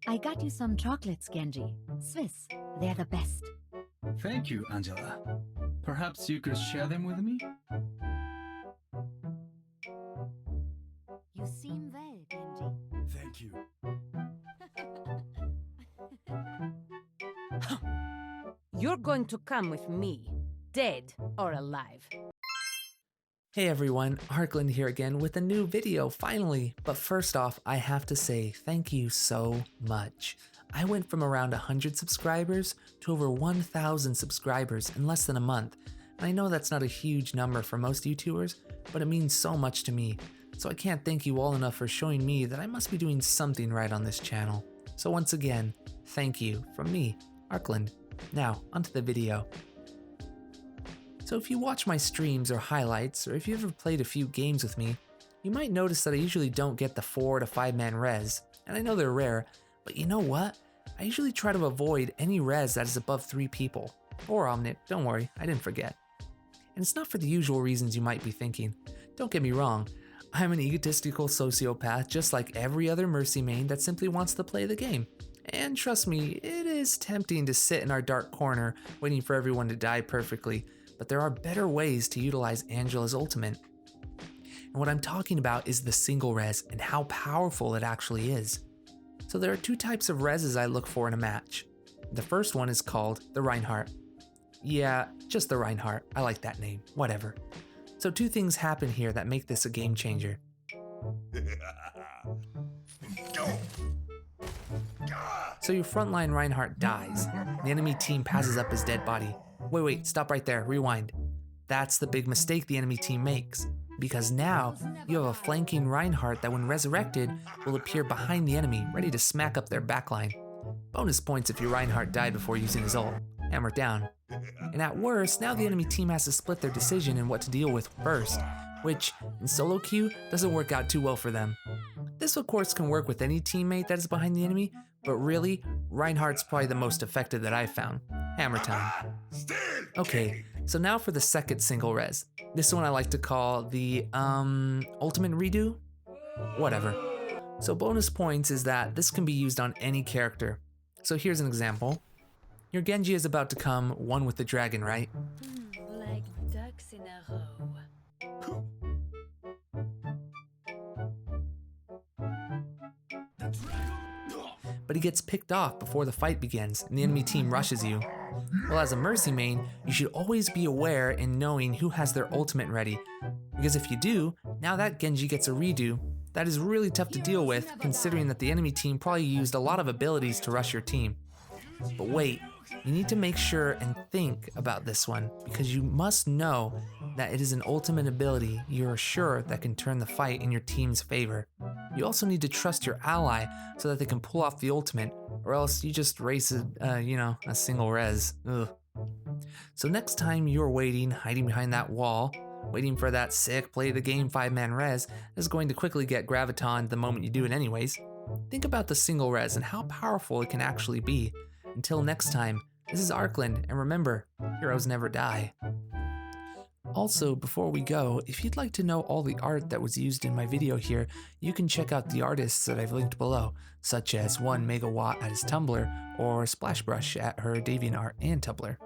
I got you some chocolates, Genji. Swiss. They're the best. Thank you, Angela. Perhaps you could share them with me? You seem well, Genji. Thank you. You're going to come with me, dead or alive. Hey everyone, Harkland here again with a new video, finally. But first off, I have to say thank you so much. I went from around 100 subscribers to over 1,000 subscribers in less than a month. And I know that's not a huge number for most YouTubers, but it means so much to me. So I can't thank you all enough for showing me that I must be doing something right on this channel. So once again, thank you from me, Harkland. Now, onto the video. So if you watch my streams or highlights, or if you've ever played a few games with me, you might notice that I usually don't get the 4 to 5 man res, and I know they're rare, but you know what? I usually try to avoid any res that is above 3 people. Or Omnit, don't worry, I didn't forget. And it's not for the usual reasons you might be thinking. Don't get me wrong, I'm an egotistical sociopath just like every other Mercy main that simply wants to play the game. And trust me, it is tempting to sit in our dark corner waiting for everyone to die perfectly, but there are better ways to utilize Angela's ultimate. And what I'm talking about is the single res and how powerful it actually is. So there are 2 types of reses I look for in a match. The first one is called the REINHARDT. Yeah, just the REINHARDT, I like that name, whatever. So 2 things happen here that make this a game changer. So your frontline REINHARDT dies, the enemy team passes up his dead body. Wait, stop right there, rewind. That's the big mistake the enemy team makes, because now you have a flanking REINHARDT that when resurrected will appear behind the enemy, ready to smack up their backline. Bonus points if your REINHARDT died before using his ult. Hammer down. And at worst, now the enemy team has to split their decision in what to deal with first, which in solo queue doesn't work out too well for them. This of course can work with any teammate that is behind the enemy, but really, REINHARDT's probably the most effective that I've found. Hammer time. Okay, so now for the second single res. This one I like to call the, ultimate redo? Whatever. So bonus points is that this can be used on any character. So here's an example. Your Genji is about to come one with the dragon, right? Like ducks in a row. But he gets picked off before the fight begins and the enemy team rushes you. Well, as a Mercy main, you should always be aware and knowing who has their ultimate ready, because if you do, now that Genji gets a redo, that is really tough to deal with considering that the enemy team probably used a lot of abilities to rush your team. But wait, you need to make sure and think about this one, because you must know that it is an ultimate ability you are sure that can turn the fight in your team's favor. You also need to trust your ally so that they can pull off the ultimate, or else you just race a single res. Ugh. So next time you're waiting, hiding behind that wall, waiting for that sick play the game 5-man res is going to quickly get graviton the moment you do it anyways, think about the single res and how powerful it can actually be. Until next time, this is Arkland, and remember, heroes never die. Also, before we go, if you'd like to know all the art that was used in my video here, you can check out the artists that I've linked below, such as 1 Megawatt at his Tumblr, or Splashbrush at her DeviantArt and Tumblr.